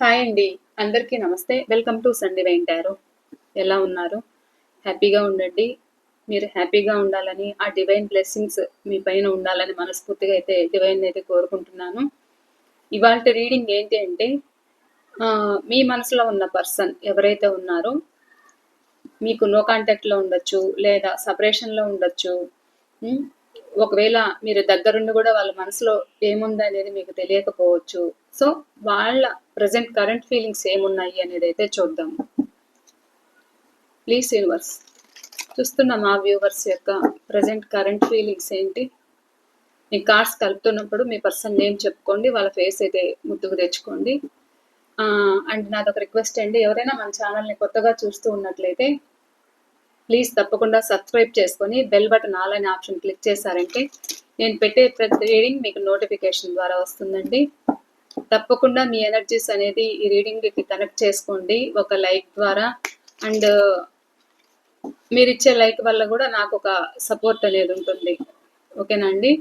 Hi అండి. అందరికీ నమస్తే. Welcome to Sun Divine Tarot. ఎలా ఉన్నారు? హ్యాపీగా ఉండండి. మీరు హ్యాపీగా ఉండాలని, ఆ డివైన్ బ్లెస్సింగ్స్ మీ పైన ఉండాలని మనస్ఫూర్తిగా అయితే డివైన్‌నైతే కోరుకుంటున్నాను. ఇవాల్టి రీడింగ్ ఏంటి అంటే మీ మనసులో ఉన్న పర్సన్ ఎవరైతే ఉన్నారో మీకు నో కాంటాక్ట్‌లో ఉండొచ్చు, లేదా సెపరేషన్‌లో ఉండొచ్చు. హ్మ్. ఒకవేళ మీరు దగ్గరుండి గూడా వాళ్ళ మనసులో ఏముందనేది మీకు తెలియకపోవచ్చు. సో, వాళ్ళ ప్రెజెంట్ కరెంట్ ఫీలింగ్స్ ఏమున్నాయి అనేదైతే చూద్దాం. ప్లీజ్ యూనివర్స్, చూస్తున్న మా వ్యూవర్స్ యొక్క ప్రెజెంట్ కరెంట్ ఫీలింగ్స్ ఏంటి? మీ కార్డ్స్ కలుపుతున్నప్పుడు మీ పర్సన్ నేమ్ చెప్పుకోండి. వాళ్ళ ఫేస్ అయితే ముద్దుకు తెచ్చుకోండి. అండ్ నాదొక రిక్వెస్ట్ అండి, ఎవరైనా మన ఛానల్‌ని కొత్తగా చూస్తూ ఉన్నట్లయితే ప్లీజ్ తప్పకుండా సబ్స్క్రైబ్ చేసుకొని బెల్ బటన్ ఆల్ అనే ఆప్షన్ క్లిక్ చేశారంటే నేను పెట్టే ప్రతి రీడింగ్ మీకు నోటిఫికేషన్ ద్వారా వస్తుందండి. తప్పకుండా మీ ఎనర్జీస్ అనేది ఈ రీడింగ్కి కనెక్ట్ చేసుకోండి ఒక లైక్ ద్వారా. అండ్ మీరు ఇచ్చే లైక్ వల్ల కూడా నాకు ఒక సపోర్ట్ అనేది ఉంటుంది. ఓకేనా అండి?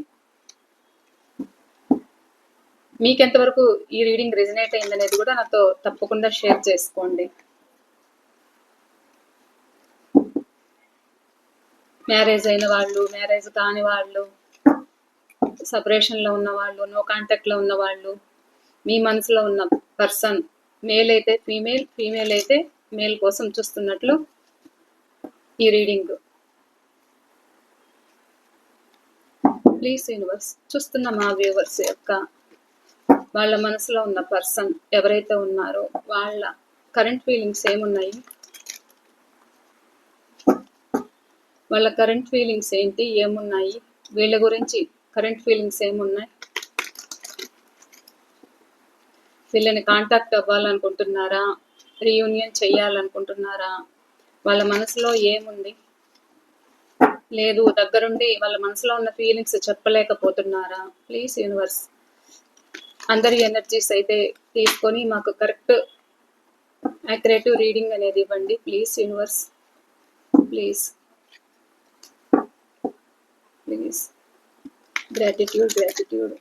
మీకు ఎంతవరకు ఈ రీడింగ్ రెజనేట్ అయిందనేది కూడా నాతో తప్పకుండా షేర్ చేసుకోండి. మ్యారేజ్ అయిన వాళ్ళు, మ్యారేజ్ కాని వాళ్ళు, సెపరేషన్లో ఉన్న వాళ్ళు, నో కాంటాక్ట్లో ఉన్న వాళ్ళు, మీ మనసులో ఉన్న పర్సన్ మేల్ అయితే ఫీమేల్, ఫీమేల్ అయితే మేల్ కోసం చూస్తున్నట్లు ఈ రీడింగ్. ప్లీజ్ యూనివర్స్, చూస్తున్న మా వ్యూవర్స్ యొక్క వాళ్ళ మనసులో ఉన్న పర్సన్ ఎవరైతే ఉన్నారో వాళ్ళ కరెంట్ ఫీలింగ్స్ ఏమున్నాయి, వాళ్ళ కరెంట్ ఫీలింగ్స్ ఏంటి, ఏమున్నాయి, వీళ్ళ గురించి కరెంట్ ఫీలింగ్స్ ఏమున్నాయి, వీళ్ళని కాంటాక్ట్ అవ్వాలనుకుంటున్నారా, రీయూనియన్ చెయ్యాలనుకుంటున్నారా, వాళ్ళ మనసులో ఏముంది, లేదు దగ్గరుండి వాళ్ళ మనసులో ఉన్న ఫీలింగ్స్ చెప్పలేకపోతున్నారా? ప్లీజ్ యూనివర్స్, అందరి ఎనర్జీస్ అయితే తీసుకొని మాకు కరెక్ట్ యాక్యురేటివ్ రీడింగ్ అనేది ఇవ్వండి. Please universe, please please. Gratitude, gratitude.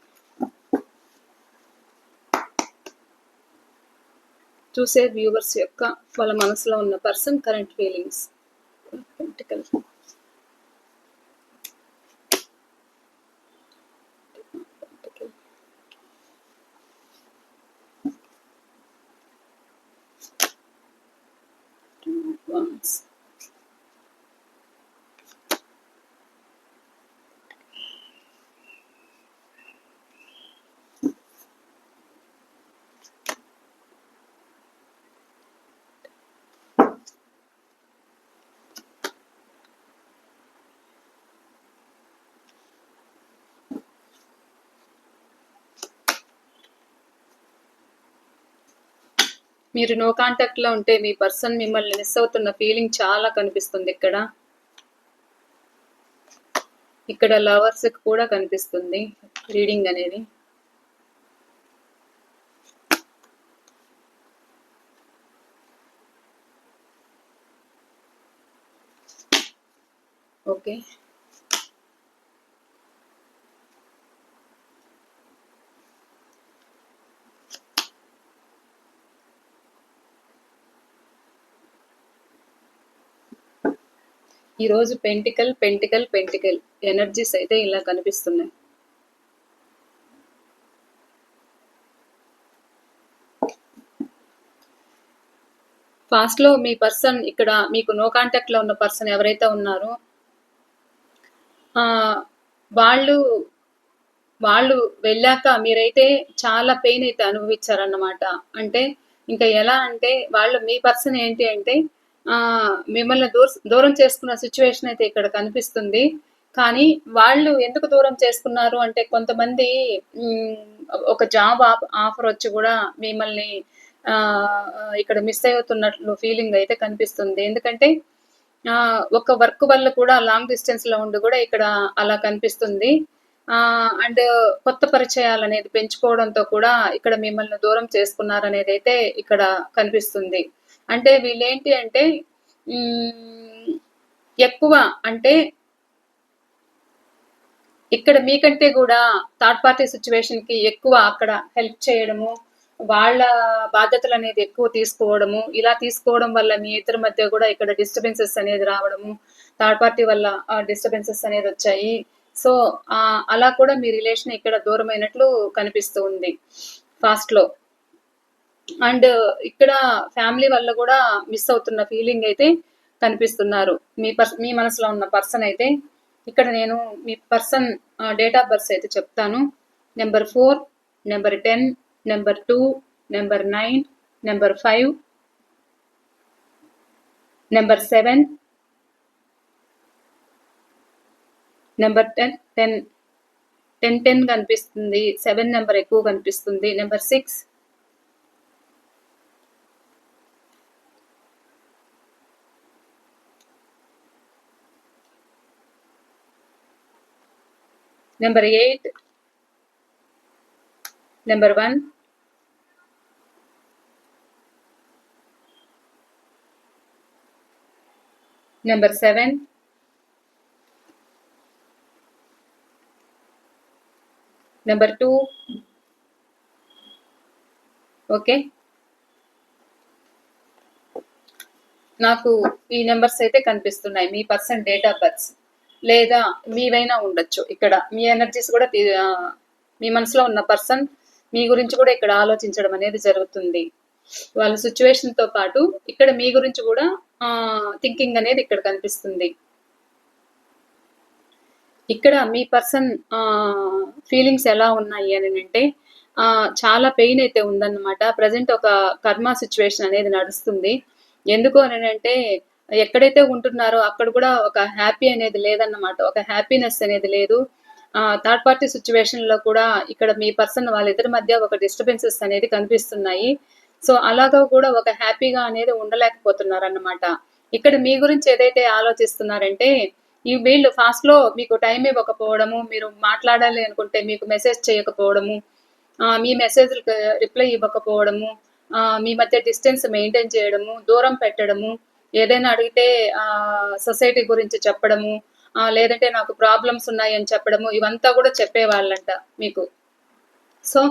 చూసే వ్యూవర్స్ యొక్క వాళ్ళ మనసులో ఉన్న person current feelings. Political once. మీరు నో కాంటాక్ట్ లో ఉంటే మీ పర్సన్ మిమ్మల్ని మిస్ అవుతున్న ఫీలింగ్ చాలా కనిపిస్తుంది. ఇక్కడ లవర్స్ కూడా కనిపిస్తుంది రీడింగ్ అనేది. ఓకే, ఈరోజు పెంటికల్ పెంటికల్ పెంటికల్ ఎనర్జీస్ అయితే ఇలా కనిపిస్తున్నాయి. ఫాస్ట్ లో మీ పర్సన్, ఇక్కడ మీకు నో కాంటాక్ట్ లో ఉన్న పర్సన్ ఎవరైతే ఉన్నారో వాళ్ళు వాళ్ళు వెళ్ళాక మీరైతే చాలా పెయిన్ అయితే అనుభవించారన్నమాట. అంటే ఇంకా ఎలా అంటే వాళ్ళు, మీ పర్సన్ ఏంటి అంటే మిమ్మల్ని దూరం చేసుకున్న సిచ్యువేషన్ అయితే ఇక్కడ కనిపిస్తుంది. కానీ వాళ్ళు ఎందుకు దూరం చేసుకున్నారు అంటే కొంతమంది ఒక జాబ్ ఆఫర్ వచ్చి కూడా మిమ్మల్ని ఇక్కడ మిస్ అవుతున్నట్లు ఫీలింగ్ అయితే కనిపిస్తుంది. ఎందుకంటే ఒక వర్క్ వల్ల కూడా లాంగ్ డిస్టెన్స్ లో ఉండి కూడా ఇక్కడ అలా కనిపిస్తుంది. అండ్ కొత్త పరిచయాలు అనేది పెంచుకోవడంతో కూడా ఇక్కడ మిమ్మల్ని దూరం చేసుకున్నారనేది అయితే ఇక్కడ కనిపిస్తుంది. అంటే వీళ్ళేంటి అంటే ఎక్కువ అంటే ఇక్కడ మీకంటే కూడా థర్డ్ పార్టీ సిచ్యువేషన్ కి ఎక్కువ అక్కడ హెల్ప్ చేయడము, వాళ్ళ బాధ్యతలనేది ఎక్కువ తీసుకోవడము, ఇలా తీసుకోవడం వల్ల మీ ఇద్దరి మధ్య గూడా ఇక్కడ డిస్టర్బెన్సెస్ అనేది రావడము, థర్డ్ పార్టీ వల్ల డిస్టర్బెన్సెస్ అనేదొచ్చాయి. సో, అలా కూడా మీ రిలేషన్ ఇక్కడ దూరమైనట్లు కనిపిస్తూ ఉంది ఫాస్ట్‌లో. అండ్ ఇక్కడ ఫ్యామిలీ వల్ల గూడా మిస్ అవుతున్న ఫీలింగయితే కనిపిస్తున్నారు. మీ మనసులో ఉన్న పర్సన్ అయితే. ఇక్కడ నేను మీ పర్సన్ డేట్ ఆఫ్ బర్త్ అయితే చెప్తాను. Number 4, number 10, number 2, number 9, number 5, number 7, number 10 కనిపిస్తుంది. 7 నెంబర్ ఎక్కువ కనిపిస్తుంది. Number 6, number 8, number 1, number 7, number 2. Okay. నాకు ఈ నెంబర్స్ అయితే కనిపిస్తున్నాయి. మీ పర్సన్ డేట్ ఆఫ్ బర్త్స్ లేదా మీవైనా ఉండొచ్చు. ఇక్కడ మీ ఎనర్జీస్ కూడా మీ మనసులో ఉన్న పర్సన్ మీ గురించి కూడా ఇక్కడ ఆలోచించడం అనేది జరుగుతుంది. వాళ్ళ సిచ్యువేషన్తో పాటు ఇక్కడ మీ గురించి కూడా థింకింగ్ అనేది ఇక్కడ కనిపిస్తుంది. ఇక్కడ మీ పర్సన్ ఫీలింగ్స్ ఎలా ఉన్నాయి అని అంటే చాలా పెయిన్ అయితే ఉందన్నమాట. ప్రజెంట్ ఒక కర్మ సిచ్యువేషన్ అనేది నడుస్తుంది. ఎందుకు అని అంటే ఎక్కడైతే ఉంటున్నారో అక్కడ కూడా ఒక హ్యాపీ అనేది లేదన్నమాట. ఒక హ్యాపీనెస్ అనేది లేదు. థర్డ్ పార్టీ సిచ్యువేషన్లో కూడా ఇక్కడ మీ పర్సన్ వాళ్ళిద్దరి మధ్య ఒక డిస్టర్బెన్సెస్ అనేది కనిపిస్తున్నాయి. సో అలాగా కూడా ఒక హ్యాపీగా అనేది ఉండలేకపోతున్నారన్నమాట. ఇక్కడ మీ గురించి ఏదైతే ఆలోచిస్తున్నారంటే వీళ్ళు ఫాస్ట్‌లో మీకు టైం ఇవ్వకపోవడము, మీరు మాట్లాడాలి అనుకుంటే మీకు మెసేజ్ చేయకపోవడము, మీ మెసేజ్‌లకి రిప్లై ఇవ్వకపోవడము, మీ మధ్య డిస్టెన్స్ మెయింటైన్ చేయడము, దూరం పెట్టడము, ఏదైనా అడిగితే సొసైటీ గురించి చెప్పడము, లేదంటే నాకు ప్రాబ్లమ్స్ ఉన్నాయని చెప్పడము, ఇవంతా కూడా చెప్పేవాళ్ళంట మీకు. సో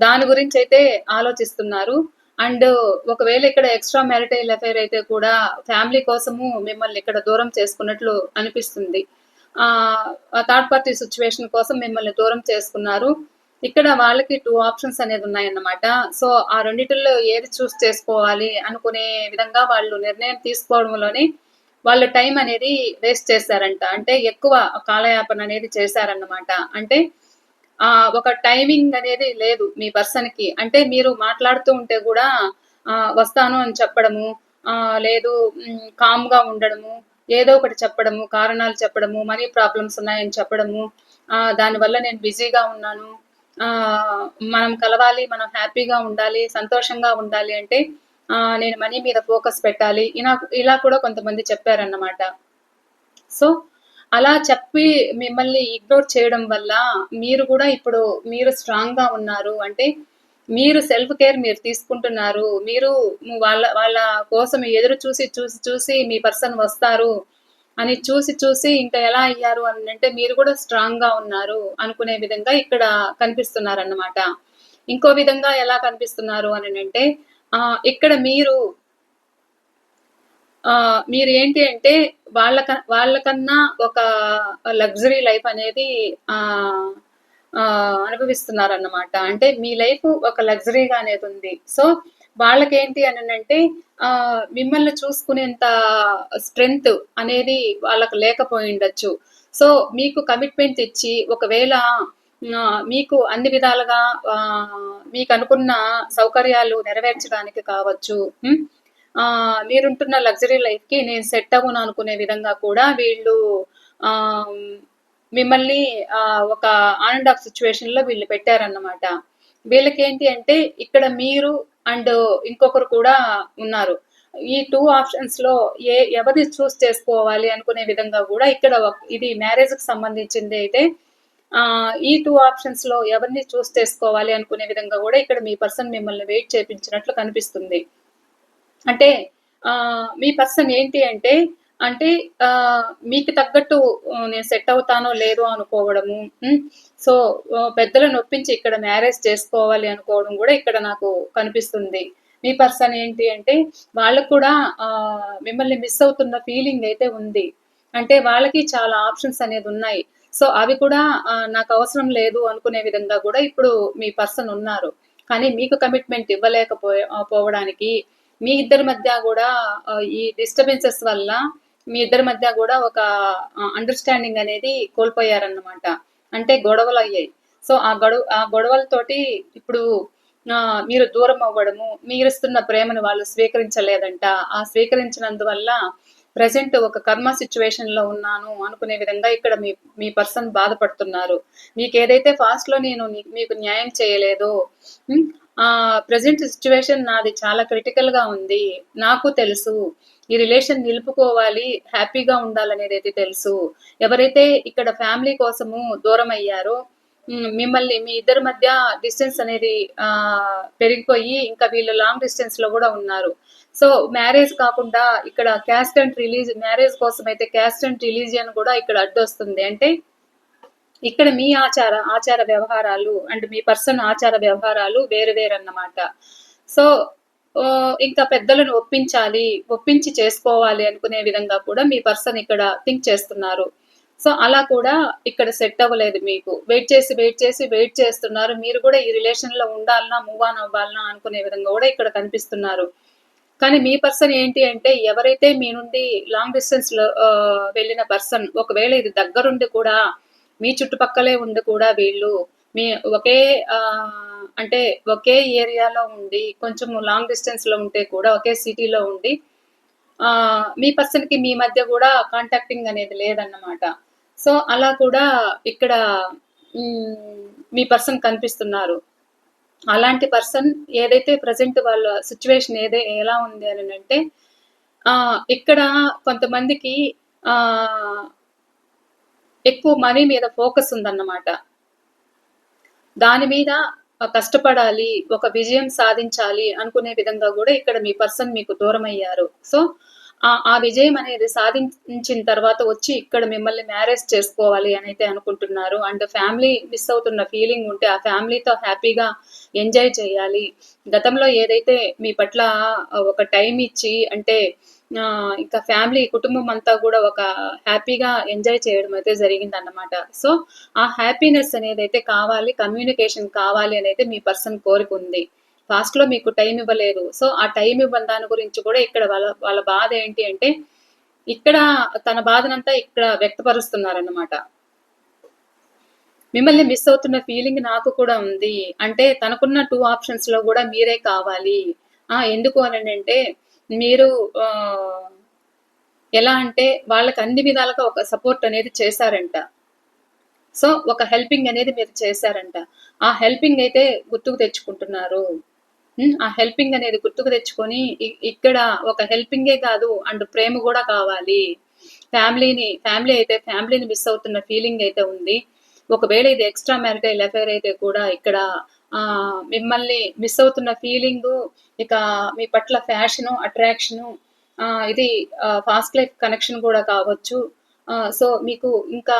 దాని గురించి అయితే ఆలోచిస్తున్నారు. అండ్ ఒకవేళ ఇక్కడ ఎక్స్ట్రా మ్యారిటైల్ అఫైర్ అయితే కూడా ఫ్యామిలీ కోసము మిమ్మల్ని ఇక్కడ దూరం చేసుకున్నట్లు అనిపిస్తుంది. థర్డ్ పార్టీ సిచ్యువేషన్ కోసం మిమ్మల్ని దూరం చేసుకున్నారు. ఇక్కడ వాళ్ళకి 2 ఆప్షన్స్ అనేది ఉన్నాయన్నమాట. సో ఆ రెండిటిల్లో ఏది చూస్ చేసుకోవాలి అనుకునే విధంగా వాళ్ళు నిర్ణయం తీసుకోవడంలోనే వాళ్ళ టైం అనేది వేస్ట్ చేశారంట. అంటే ఎక్కువ కాలయాపన అనేది చేశారన్నమాట. అంటే ఒక టైమింగ్ అనేది లేదు మీ పర్సన్‌కి. అంటే మీరు మాట్లాడుతూ ఉంటే గూడా వస్తాను అని చెప్పడము, లేదు కామ్‌గా ఉండడము, ఏదో ఒకటి చెప్పడము, కారణాలు చెప్పడము, మనీ ప్రాబ్లమ్స్ ఉన్నాయని చెప్పడము, దానివల్ల నేను బిజీగా ఉన్నాను. మనం కలవాలి, మనం హ్యాపీగా ఉండాలి, సంతోషంగా ఉండాలి అంటే నేను మనీ మీద ఫోకస్ పెట్టాలి. ఇలా కూడా కొంతమంది చెప్పారన్నమాట. సో అలా చెప్పి మిమ్మల్ని ఇగ్నోర్ చేయడం వల్ల మీరు కూడా ఇప్పుడు మీరు స్ట్రాంగ్‌గా ఉన్నారు. అంటే మీరు సెల్ఫ్ కేర్ మీరు తీసుకుంటున్నారు. మీరు వాళ్ళ కోసం ఎదురు చూసి మీ పర్సన్ వస్తారు అని చూసి ఇంకా ఎలా అయ్యారు అనంటే మీరు కూడా స్ట్రాంగ్‌గా ఉన్నారు అనుకునే విధంగా ఇక్కడ కనిపిస్తున్నారన్నమాట. ఇంకో విధంగా ఎలా కనిపిస్తున్నారు అనంటే ఇక్కడ మీరు ఏంటి అంటే వాళ్ళకన్నా ఒక లగ్జరీ లైఫ్ అనేది అనుభవిస్తున్నారన్నమాట. అంటే మీ లైఫ్ ఒక లగ్జరీగా అనేది ఉంది. సో వాళ్ళకేంటి అనంటే మిమ్మల్ని చూసుకునేంత స్ట్రెంగ్త్ అనేది వాళ్ళకి లేకపోయిండొచ్చు. సో మీకు కమిట్మెంట్ ఇచ్చి ఒకవేళ మీకు అన్ని విధాలుగా మీకు అనుకున్న సౌకర్యాలు నెరవేర్చడానికి కావచ్చు. మీరుంటున్న లగ్జరీ లైఫ్‌కి నేను సెట్ అవ్వను అనుకునే విధంగా కూడా వీళ్ళు మిమ్మల్ని ఒక ఆన్ అండ్ ఆఫ్ సిచ్యువేషన్‌లో వీళ్ళు పెట్టారన్నమాట. వీళ్ళకేంటి అంటే ఇక్కడ మీరు అండ్ ఇంకొకరు కూడా ఉన్నారు. ఈ 2 ఆప్షన్స్‌లో ఎవరిని చూస్ చేసుకోవాలి అనుకునే విధంగా కూడా ఇక్కడ ఇది మ్యారేజ్‌కి సంబంధించింది అయితే ఈ 2 ఆప్షన్స్‌లో ఎవరిని చూస్ చేసుకోవాలి అనుకునే విధంగా కూడా ఇక్కడ మీ పర్సన్ మిమ్మల్ని వెయిట్ చేపించినట్లు కనిపిస్తుంది. అంటే మీ పర్సన్ ఏంటి అంటే అంటే మీకు తగ్గట్టు నేను సెట్ అవుతానో లేదో అనుకోవడము. హ్మ్. సో, పెద్దలను ఒప్పించి ఇక్కడ మ్యారేజ్ చేసుకోవాలి అనుకోవడం గూడా ఇక్కడ నాకు కనిపిస్తుంది. మీ పర్సన్ ఏంటి అంటే వాళ్ళకి కూడా మిమ్మల్ని మిస్ అవుతున్న ఫీలింగ్ అయితే ఉంది. అంటే వాళ్ళకి చాలా ఆప్షన్స్ అనేదున్నాయి. సో, అవి కూడా నాకవసరం లేదు అనుకునే విధంగా గూడా ఇప్పుడు మీ పర్సన్ ఉన్నారు. కానీ మీకు కమిట్మెంట్ పోవడానికి మీ ఇద్దరి మధ్య గూడా ఈ డిస్టర్బెన్సెస్ వల్ల మీ ఇద్దరి మధ్య గూడా ఒక అండర్‌స్టాండింగ్ అనేది కోల్పోయారన్నమాట. అంటే గొడవలయ్యాయి. సో, ఆ గొడవలతోటి ఇప్పుడు మీరు దూరం అవ్వడము, మీరిస్తున్న ప్రేమను వాళ్ళు స్వీకరించలేదంట. ఆ స్వీకరించినందువల్ల ప్రెజెంట్ ఒక కర్మ సిట్యుయేషన్‌లో ఉన్నాను అనుకునే విధంగా ఇక్కడ మీ మీ పర్సన్ బాధపడుతున్నారు. మీకేదైతే పాస్ట్‌లో నేను మీకు న్యాయం చేయలేదో హ్మ్. ప్రెజెంట్ సిట్యుయేషన్ నాది చాలా క్రిటికల్‌గా ఉంది. నాకు తెలుసు. ఈ రిలేషన్ నిలుపుకోవాలి, హ్యాపీగా ఉండాలనేదైతే తెలుసు. ఎవరైతే ఇక్కడ ఫ్యామిలీ కోసము దూరమయ్యారో మిమ్మల్ని మీ ఇద్దరి మధ్య డిస్టెన్స్ అనేది పెరిగిపోయి ఇంకా వీళ్ళు లాంగ్ డిస్టెన్స్‌లో గూడా ఉన్నారు. సో, మ్యారేజ్ కాకుండా ఇక్కడ మ్యారేజ్ కోసమైతే క్యాస్ట్ అండ్ రిలీజియన్ గూడా ఇక్కడ అడ్డొస్తుంది. అంటే ఇక్కడ మీ ఆచార వ్యవహారాలు అండ్ మీ పర్సన్ ఆచార వ్యవహారాలు వేరు వేరన్నమాట. సో, ఇంకా పెద్దలను ఒప్పించి చేసుకోవాలి అనుకునే విధంగా కూడా మీ పర్సన్ ఇక్కడ థింక్ చేస్తున్నారు. సో, అలా కూడా ఇక్కడ సెట్ అవ్వలేదు మీకు. వెయిట్ చేస్తున్నారు. మీరు కూడా ఈ రిలేషన్‌లో ఉండాలనా, మూవ్ ఆన్ అవ్వాలనా అనుకునే విధంగా కూడా ఇక్కడ కనిపిస్తున్నారు. కానీ మీ పర్సన్ ఏంటి అంటే ఎవరైతే మీ నుండి లాంగ్ డిస్టెన్స్‌లో వెళ్ళిన పర్సన్ ఒకవేళ ఇది దగ్గరుండి కూడా మీ చుట్టుపక్కలే ఉండి కూడా వీళ్ళు మీ ఒకే అంటే ఒకే ఏరియాలో ఉండి కొంచెం లాంగ్ డిస్టెన్స్‌లో ఉంటే కూడా ఒకే సిటీలో ఉండి మీ పర్సన్‌కి మీ మధ్య గూడా కాంటాక్టింగ్ అనేది లేదన్నమాట. సో, అలా కూడా ఇక్కడ మీ పర్సన్ కనిపిస్తున్నారు. అలాంటి పర్సన్ ఏదైతే ప్రెజెంట్ వాళ్ళ సిట్యుయేషన్ ఎలా ఉంది అనంటే ఇక్కడ కొంతమందికి ఆహ్, ఎక్కువ మనీ మీద ఫోకస్ ఉందన్నమాట. దాని మీద కష్టపడాలి, ఒక విజయం సాధించాలి అనుకునే విధంగా గూడా ఇక్కడ మీ పర్సన్ మీకు దూరమయ్యారు. సో, ఆ విజయం అనేది సాధించిన తర్వాత వచ్చి ఇక్కడ మిమ్మల్ని మ్యారేజ్ చేసుకోవాలి అనైతే అనుకుంటున్నారు. అండ్ ఫ్యామిలీ మిస్ అవుతున్న ఫీలింగ్ ఉంటే ఆ ఫ్యామిలీతో హ్యాపీగా ఎంజాయ్ చేయాలి. గతంలో ఏదైతే మీ పట్ల ఒక టైమ్ ఇచ్చి అంటే ఇంకా ఫ్యామిలీ కుటుంబం అంతా గూడా ఒక హ్యాపీగా ఎంజాయ్ చేయడం అయితే జరిగిందన్నమాట. సో, ఆ హ్యాపీనెస్ అనేదైతే కావాలి, కమ్యూనికేషన్ కావాలి అనైతే మీ పర్సన్ కోరికుంది. పాస్ట్‌లో మీకు టైమ్ ఇవ్వలేదు. సో, ఆ టైమ్ ఇవ్వని దాని గురించి కూడా ఇక్కడ వాళ్ళ వాళ్ళ బాధ ఏంటి అంటే, ఇక్కడ తన బాధనంతా ఇక్కడ వ్యక్తపరుస్తున్నారన్నమాట. మిమ్మల్ని మిస్ అవుతున్న ఫీలింగ్ నాకు కూడా ఉంది. అంటే తనకున్న 2 ఆప్షన్స్‌లో గూడా మీరే కావాలి. ఎందుకు అనంటే మీరు ఎలా అంటే వాళ్ళకి అన్ని విధాలుగా ఒక సపోర్ట్ అనేది చేశారంట. సో, ఒక హెల్పింగ్ అనేది మీరు చేశారంట. ఆ హెల్పింగ్ అయితే గుర్తుకు తెచ్చుకుంటున్నారు. ఆ హెల్పింగ్ అనేది గుర్తుకు తెచ్చుకొని ఇక్కడ ఒక హెల్పింగే కాదు అండ్ ప్రేమ గూడా కావాలి. ఫ్యామిలీని మిస్ అవుతున్న ఫీలింగ్ అయితే ఉంది. ఒకవేళ ఇది ఎక్స్‌ట్రా మ్యారిటల్ అఫైర్ అయితే కూడా ఇక్కడ మిమ్మల్ని మిస్ అవుతున్న ఫీలింగు, ఇక మీ పట్ల ఫ్యాషను, అట్రాక్షను ఇది ఫాస్ట్ లైఫ్ కనెక్షన్ గూడా కావచ్చు. సో, మీకు ఇంకా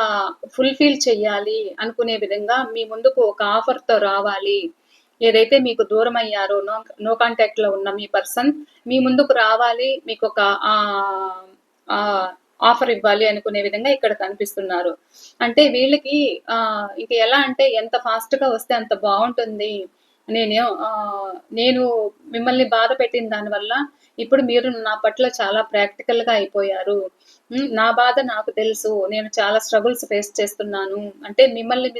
ఫుల్‌ఫిల్ చెయ్యాలి అనుకునే విధంగా మీ ముందుకు ఒక ఆఫర్‌తో రావాలి. ఏదైతే మీకు దూరమయ్యారో నో కాంటాక్ట్‌లో ఉన్న మీ పర్సన్ మీ ముందుకు రావాలి. మీకొక ఆహ్, ఆహ్, ఆఫర్ ఇవ్వాలి అనుకునే విధంగా ఇక్కడ కనిపిస్తున్నారు. అంటే వీళ్ళకి ఇంక ఎలా అంటే ఎంత ఫాస్ట్‌గా వస్తే అంత బావుంటుంది. నేను మిమ్మల్ని బాధ పెట్టిన దానివల్ల ఇప్పుడు మీరు నా పట్ల చాలా ప్రాక్టికల్‌గా అయిపోయారు. నా బాధ నాకు తెలుసు. నేను చాలా స్ట్రగుల్స్ ఫేస్ చేస్తున్నాను. అంటే మిమ్మల్ని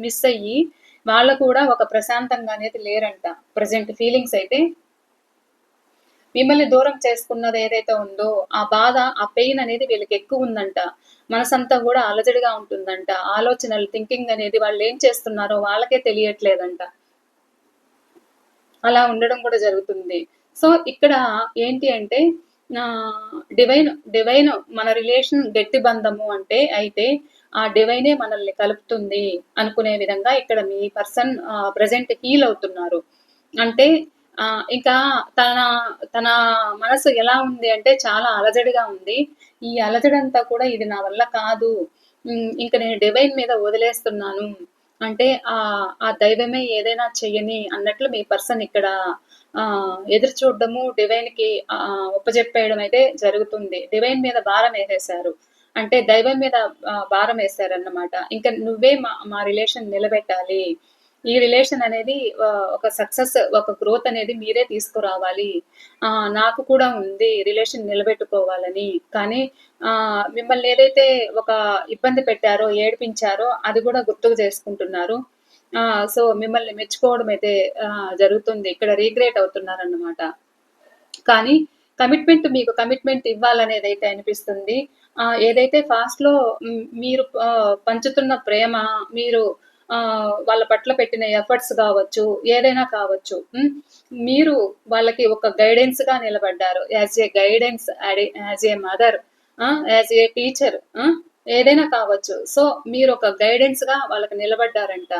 మిస్ అయ్యి వాళ్ళు కూడా ఒక ప్రశాంతంగా అనేది లేరంట. ప్రెజెంట్ ఫీలింగ్స్ అయితే మిమ్మల్ని దూరం చేసుకున్నది ఏదైతే ఉందో, ఆ బాధ, ఆ పెయిన్ అనేది వీళ్ళకి ఎక్కువుందంట. మనసంతా గూడా అలజడిగా ఉంటుందంట. ఆలోచనలు, థింకింగ్ అనేది వాళ్ళేం చేస్తున్నారో వాళ్ళకే తెలియట్లేదంట. అలా ఉండడం కూడా జరుగుతుంది. సో, ఇక్కడ ఏంటి అంటే డివైన్ మన రిలేషన్ గట్టి బంధము అంటే అయితే ఆ డివైనే మనల్ని కలుపుతుంది అనుకునే విధంగా ఇక్కడ మీ పర్సన్ ప్రెజెంట్ హీల్ అవుతున్నారు. అంటే ఇంకా తన తన మనసు ఎలా ఉంది అంటే చాలా అలజడిగా ఉంది. ఈ అలజడంతా కూడా ఇది నా వల్ల కాదు. ఇంక నేను డివైన్ మీద వదిలేస్తున్నాను. అంటే ఆ దైవమే ఏదైనా చెయ్యని అన్నట్లు మీ పర్సన్ ఇక్కడ ఎదురు చూడడము, డివైన్‌కి ఒప్పజెప్పేయడం అయితే జరుగుతుంది. డివైన్ మీద భారమేసేశారు. అంటే దైవం మీద భారమేశారన్నమాట. ఇంక నువ్వే మా రిలేషన్ నిలబెట్టాలి. ఈ రిలేషన్ అనేది ఒక సక్సెస్, ఒక గ్రోత్ అనేది మీరే తీసుకురావాలి. నాకు కూడా ఉంది రిలేషన్ నిలబెట్టుకోవాలని. కానీ మిమ్మల్ని ఏదైతే ఒక ఇబ్బంది పెట్టారో, ఏడిపించారో అది కూడా గుర్తుకు చేసుకుంటున్నారు. సో, మిమ్మల్ని మెచ్చుకోవడం అయితే జరుగుతుంది. ఇక్కడ రీగ్రెట్ అవుతున్నారన్నమాట. కానీ మీకు కమిట్మెంట్ ఇవ్వాలనేదైతే అనిపిస్తుంది. ఏదైతే ఫాస్ట్‌లో మీరు పంచుతున్న ప్రేమ, మీరు వాళ్ళ పట్ల పెట్టిన ఎఫర్ట్స్ గావచ్చు, ఏదైనా కావచ్చు. మీరు వాళ్ళకి ఒక గైడెన్స్‌గా నిలబడ్డారు. As a guidance as a mother, as a teacher, ఏదైనా కావచ్చు. సో, మీరొక గైడెన్స్‌గా వాళ్ళకి నిలబడ్డారంట.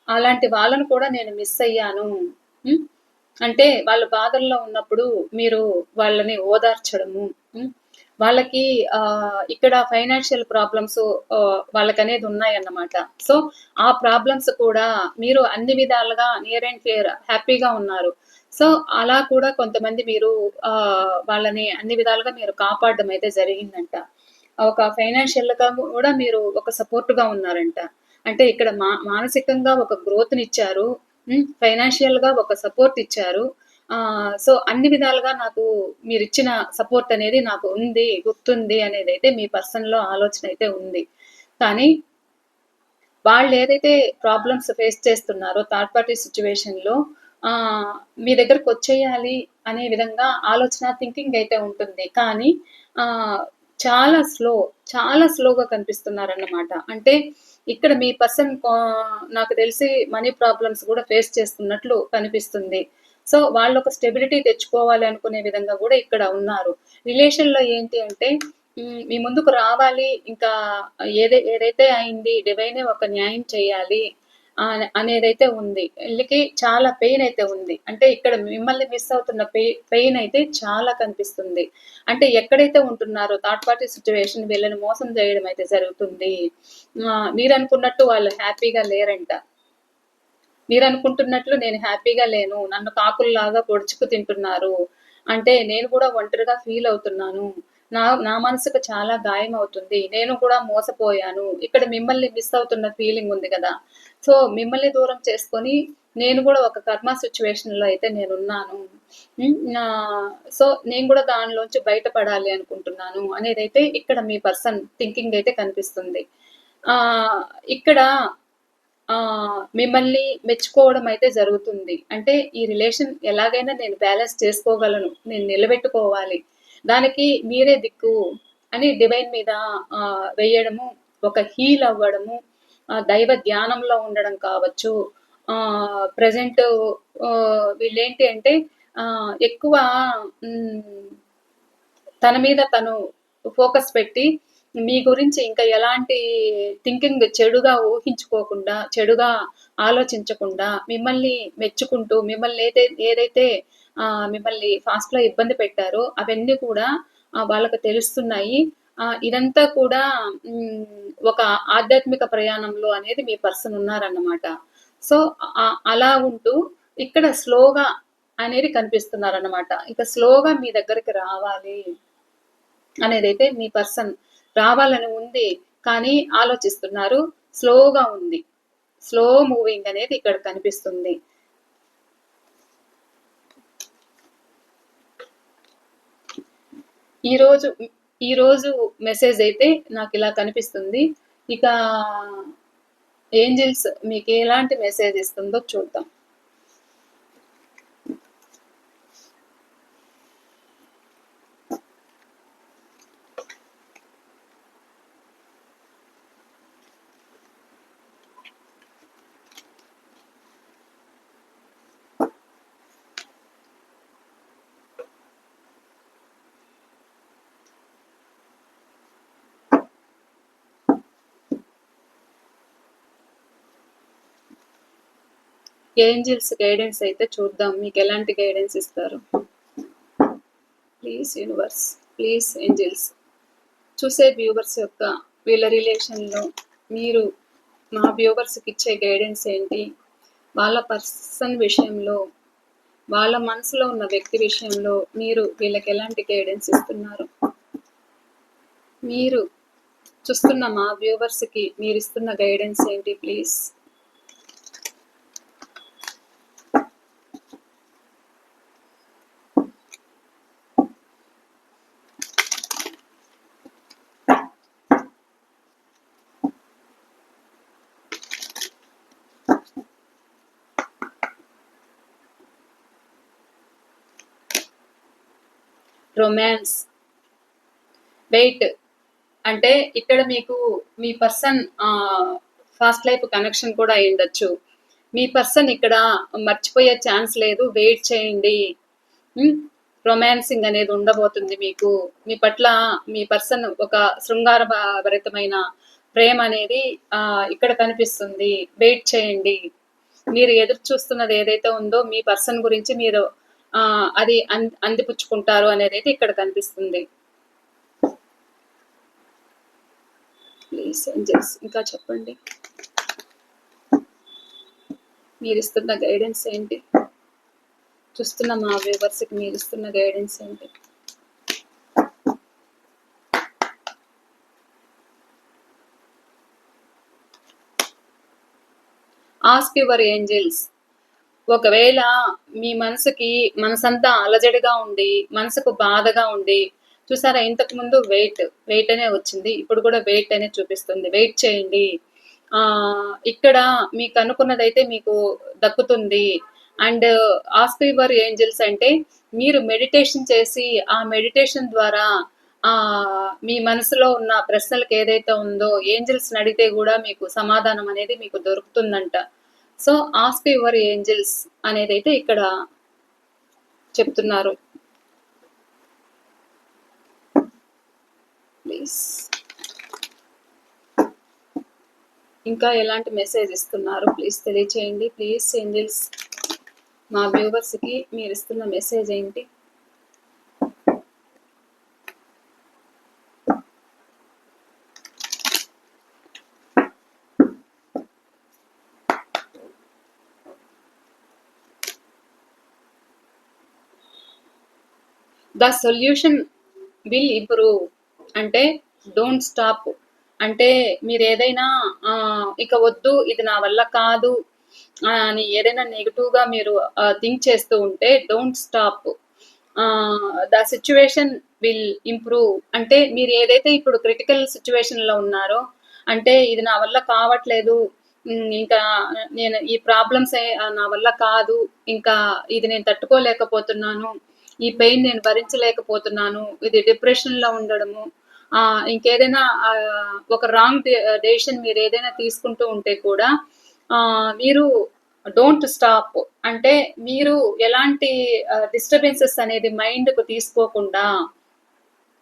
అలాంటి వాళ్ళను కూడా నేను మిస్ అయ్యాను. హ్మ్. అంటే వాళ్ళు బాధల్లో ఉన్నప్పుడు మీరు వాళ్ళని ఓదార్చడము. హ్మ్. వాళ్ళకి ఇక్కడ ఫైనాన్షియల్ ప్రాబ్లమ్స్ వాళ్ళకనేది ఉన్నాయన్నమాట. సో, ఆ ప్రాబ్లమ్స్ కూడా మీరు అన్ని విధాలుగా నియర్ అండ్ ఫియర్ హ్యాపీగా ఉన్నారు. సో, అలా కూడా కొంతమంది మీరు వాళ్ళని అన్ని విధాలుగా మీరు కాపాడడం అయితే జరిగిందంట. ఒక ఫైనాన్షియల్‌గా కూడా మీరు ఒక సపోర్ట్‌గా ఉన్నారంట. అంటే ఇక్కడ మానసికంగా ఒక గ్రోత్‌నిచ్చారు. ఫైనాన్షియల్‌గా ఒక సపోర్ట్ ఇచ్చారు. సో, అన్ని విధాలుగా నాకు మీరిచ్చిన సపోర్ట్ అనేది నాకు ఉంది, గుర్తుంది అనేదైతే మీ పర్సన్‌లో ఆలోచన అయితే ఉంది. కానీ వాళ్ళేదైతే ప్రాబ్లమ్స్ ఫేస్ చేస్తున్నారో థర్డ్ పార్టీ సిట్యుయేషన్‌లో మీ దగ్గరకొచ్చేయాలి అనే విధంగా ఆలోచన, థింకింగ్ అయితే ఉంటుంది. కానీ ఆహ్, చాలా చాలా స్లోగా కనిపిస్తున్నారన్నమాట. అంటే ఇక్కడ మీ పర్సన్ నాకు తెలిసి మనీ ప్రాబ్లమ్స్ గూడా ఫేస్ చేస్తున్నట్లు కనిపిస్తుంది. సో, వాళ్ళొక స్టెబిలిటీ తెచ్చుకోవాలి అనుకునే విధంగా గూడా ఇక్కడ ఉన్నారు. రిలేషన్‌లో ఏంటి అంటే మీ ముందుకు రావాలి. ఇంకా ఏదైతే అయింది డివైనే ఒక న్యాయం చేయాలి అనేదైతే ఉంది. ఈళ్ళకి చాలా పెయిన్ అయితే ఉంది. అంటే ఇక్కడ మిమ్మల్ని మిస్ అవుతున్న పెయిన్ అయితే చాలా కనిపిస్తుంది. అంటే ఎక్కడైతే ఉంటున్నారో థర్డ్ పార్టీ సిట్యుయేషన్ వీళ్ళని మోసం జేయడం అయితే జరుగుతుంది. మీరనుకున్నట్టు వాళ్ళు హ్యాపీగా లేరంట. మీరనుకుంటున్నట్లు నేను హ్యాపీగా లేను. నన్ను కాకుల్లాగా పొడుచుకు తింటున్నారు. అంటే నేను కూడా ఒంటరిగా ఫీల్ అవుతున్నాను. నా మనసుకు చాలా గాయమవుతుంది. నేను కూడా మోసపోయాను. ఇక్కడ మిమ్మల్ని మిస్ అవుతున్న ఫీలింగ్ ఉంది గదా! సో, మిమ్మల్ని దూరం చేసుకొని నేను గూడా ఒక కర్మ సిట్యుయేషన్‌లో అయితే నేనున్నాను. సో, నేను గూడా దానిలోంచి బయటపడాలి అనుకుంటున్నాను అనేదైతే ఇక్కడ మీ పర్సన్ థింకింగ్ అయితే కనిపిస్తుంది. ఆహ్, ఇక్కడ మిమ్మల్ని మెచ్చుకోవడం అయితే జరుగుతుంది. అంటే ఈ రిలేషన్ ఎలాగైనా నేను బ్యాలెన్స్ చేసుకోగలను. నేను నిలబెట్టుకోవాలి. దానికి మీరే దిక్కు అని డివైన్ మీద వేయడము, ఒక హీల్ అవ్వడము, దైవ ధ్యానంలో ఉండడం కావచ్చు. ప్రెజెంటు వీళ్ళేంటి అంటే ఎక్కువ హ్మ్. తన మీద తను ఫోకస్ పెట్టి, మీ గురించి ఇంకా ఎలాంటి థింకింగ్ చెడుగా ఊహించుకోకుండా, చెడుగా ఆలోచించకుండా, మిమ్మల్ని మెచ్చుకుంటూ, ఏదైతే మిమ్మల్ని ఫాస్ట్‌లో ఇబ్బంది పెట్టారో, అవన్నీ కూడా వాళ్ళకి తెలుస్తున్నాయి. ఇదంతా కూడా ఒక ఆధ్యాత్మిక ప్రయాణంలో అనేది మీ పర్సన్ ఉన్నారన్నమాట. సో, అలా ఉంటూ ఇక్కడ స్లోగా అనేది కనిపిస్తున్నారన్నమాట. ఇక స్లోగా మీ దగ్గరికి రావాలి అనేదైతే మీ పర్సన్ రావాలని ఉంది. కానీ ఆలోచిస్తున్నారు. స్లోగా ఉంది. స్లో మూవింగ్ అనేది ఇక్కడ కనిపిస్తుంది. ఈరోజు ఈరోజు మెసేజ్ అయితే నాకిలా కనిపిస్తుంది. ఇక ఏంజెల్స్ మీకెలాంటి మెసేజ్ ఇస్తుందో చూద్దాం. ఏంజిల్స్ గైడెన్స్ అయితే చూద్దాం, మీకు ఎలాంటి గైడెన్స్ ఇస్తారు. Please universe, please angels. చూసే వ్యూవర్స్ యొక్క వీళ్ళ రిలేషన్లో మీరు మా వ్యూవర్స్కి ఇచ్చే గైడెన్స్ ఏంటి, వాళ్ళ పర్సన్ విషయంలో, వాళ్ళ మనసులో ఉన్న వ్యక్తి విషయంలో మీరు వీళ్ళకి ఎలాంటి గైడెన్స్ ఇస్తున్నారు. మీరు చూస్తున్న మా వ్యూవర్స్కి మీరు ఇస్తున్న గైడెన్స్ ఏంటి ప్లీజ్. Romance, wait. అంటే ఇక్కడ మీకు మీ పర్సన్ ఫాస్ట్ లైఫ్ కనెక్షన్ కూడా అయి ఉండొచ్చు. మీ పర్సన్ ఇక్కడ మర్చిపోయే ఛాన్స్ లేదు, వెయిట్ చేయండి. రొమాన్సింగ్ అనేది ఉండబోతుంది మీకు. మీ పట్ల మీ పర్సన్ ఒక శృంగారభరితమైన ప్రేమ అనేది ఇక్కడ కనిపిస్తుంది. వెయిట్ చేయండి. మీరు ఎదురు చూస్తున్నది ఏదైతే ఉందో మీ పర్సన్ గురించి మీరు అది అందిపుచ్చుకుంటారు అనేది అయితే ఇక్కడ కనిపిస్తుంది. ప్లీజ్ ఏంజెల్స్ ఇంకా చెప్పండి, మీరు ఇస్తున్న గైడెన్స్ ఏంటి. చూస్తున్న మా వ్యూవర్స్కి మీరు ఇస్తున్న గైడెన్స్ ఏంటి. Ask your angels. ఒకవేళ మీ మనసంతా అలజడిగా ఉండి, మనసుకు బాధగా ఉండి, చూసారా ఇంతకు ముందు వెయిట్ అనే వచ్చింది, ఇప్పుడు కూడా వెయిట్ అనే చూపిస్తుంది. వెయిట్ చేయండి. ఇక్కడ మీకు అనుకున్నదైతే మీకు దక్కుతుంది. అండ్ ఆస్క్ యువర్ ఏంజెల్స్ అంటే మీరు మెడిటేషన్ చేసి ఆ మెడిటేషన్ ద్వారా మీ మనసులో ఉన్న ప్రశ్నలకు ఏదైతే ఉందో ఏంజెల్స్ అడిగితే కూడా మీకు సమాధానం అనేది మీకు దొరుకుతుందంట. సో ఆస్క్ యువర్ ఏంజెల్స్ అనేది అయితే ఇక్కడ చెప్తున్నారు. ప్లీజ్ ఇంకా ఎలాంటి మెసేజ్ ఇస్తున్నారు ప్లీజ్ తెలియచేయండి. ప్లీజ్ ఏంజెల్స్ మా వ్యూవర్స్కి మీరు ఇస్తున్న మెసేజ్ ఏంటి. ద సొల్యూషన్ విల్ ఇంప్రూవ్ అంటే డోంట్ స్టాప్. అంటే మీరు ఏదైనా ఇక వద్దు, ఇది నా వల్ల కాదు అని ఏదైనా నెగిటివ్గా మీరు థింక్ చేస్తూ ఉంటే don't stop. The situation will improve అంటే మీరు ఏదైతే ఇప్పుడు క్రిటికల్ సిచ్యువేషన్లో ఉన్నారో, అంటే ఇది నా వల్ల కావట్లేదు, ఇంకా నేను ఈ ప్రాబ్లమ్స్ నా వల్ల కాదు, ఇంకా ఇది నేను తట్టుకోలేకపోతున్నాను, ఈ పెయిన్ నేను భరించలేకపోతున్నాను, ఇది డిప్రెషన్లో ఉండడము, ఇంకేదైనా ఒక రాంగ్ డెసిషన్ మీరు ఏదైనా తీసుకుంటూ ఉంటే కూడా మీరు డోంట్ స్టాప్. అంటే మీరు ఎలాంటి డిస్టర్బెన్సెస్ అనేది మైండ్కు తీసుకోకుండా,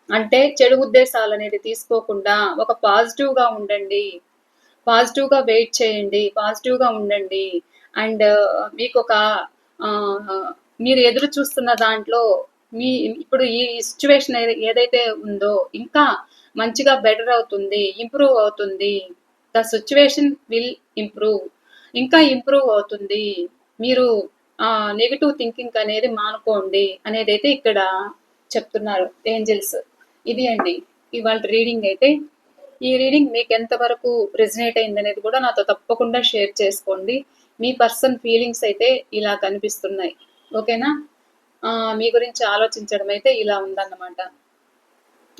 అంటే చెడు ఉద్దేశాలు అనేది తీసుకోకుండా ఒక పాజిటివ్గా ఉండండి, పాజిటివ్గా వెయిట్ చేయండి, పాజిటివ్గా ఉండండి. అండ్ మీకు ఒక మీరు ఎదురు చూస్తున్న దాంట్లో మీ ఇప్పుడు ఈ సిచ్యువేషన్ ఏదైతే ఉందో ఇంకా మంచిగా బెటర్ అవుతుంది, ఇంప్రూవ్ అవుతుంది. ద సిచ్యువేషన్ విల్ ఇంప్రూవ్, ఇంకా ఇంప్రూవ్ అవుతుంది. మీరు నెగిటివ్ థింకింగ్ అనేది మానుకోండి అనేది అయితే ఇక్కడ చెప్తున్నారు ఏంజెల్స్. ఇది అండి ఇవాళ రీడింగ్ అయితే. ఈ రీడింగ్ మీకు ఎంతవరకు రెజినేట్ అయింది అనేది కూడా నాతో తప్పకుండా షేర్ చేసుకోండి. మీ పర్సన్ ఫీలింగ్స్ అయితే ఇలా కనిపిస్తున్నాయి, ఓకేనా. మీ గురించి ఆలోచించడం అయితే ఇలా ఉందన్నమాట.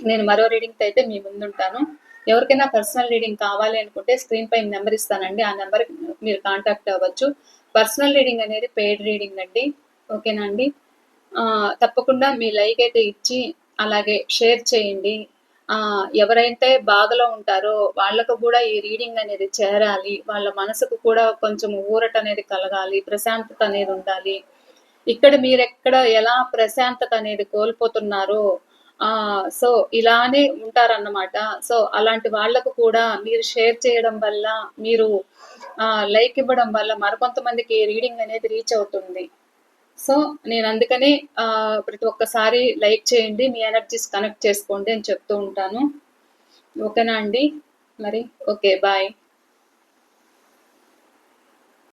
నేను మరో రీడింగ్తో అయితే మీ ముందుంటాను. ఎవరికైనా పర్సనల్ రీడింగ్ కావాలి అనుకుంటే స్క్రీన్ పైన నెంబర్ ఇస్తానండి, ఆ నెంబర్కి మీరు కాంటాక్ట్ అవ్వచ్చు. పర్సనల్ రీడింగ్ అనేది పెయిడ్ రీడింగ్ అండి, ఓకేనా అండి. తప్పకుండా మీ లైక్ అయితే ఇచ్చి అలాగే షేర్ చేయండి. ఎవరైతే బాధలో ఉంటారో వాళ్ళకు కూడా ఈ రీడింగ్ అనేది చేరాలి, వాళ్ళ మనసుకు కూడా కొంచెం ఊరట అనేది కలగాలి, ప్రశాంతత అనేది ఉండాలి. ఇక్కడ మీరెక్కడ ఎలా ప్రశాంతత అనేది కోల్పోతున్నారో సో, ఇలానే ఉంటారన్నమాట. సో, అలాంటి వాళ్ళకు కూడా మీరు షేర్ చేయడం వల్ల, మీరు లైక్ ఇవ్వడం వల్ల మరికొంతమందికి రీడింగ్ అనేది రీచ్ అవుతుంది. సో, నేనందుకనే ప్రతి ఒక్కసారి లైక్ చేయండి. మీ ఎనర్జీస్ కనెక్ట్ చేసుకోండి అని చెప్తూ ఉంటాను. ఓకేనా అండి? మరి ఓకే. బాయ్.